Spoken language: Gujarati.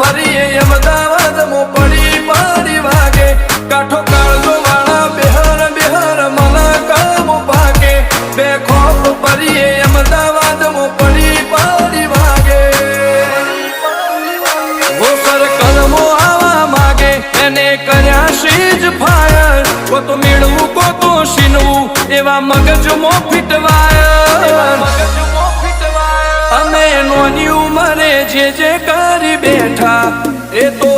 ફરીએ અમદાવાદ મો પડી પાડી વાગે કાઠો કાળજો વાળા બિહાર બિહાર મને કામ ભાગે બે ખોફ ફરીએ અમદાવાદ મો પડી પાડી વાગે વો સર્કલ મો આવા માગે એને કર્યા સીજ ફાયર કો તો મેળવું કો તો સીનવું એવા મગજમો ફિટવાયર અમે નોની ઉંમરે જે કરી બેઠા એ તો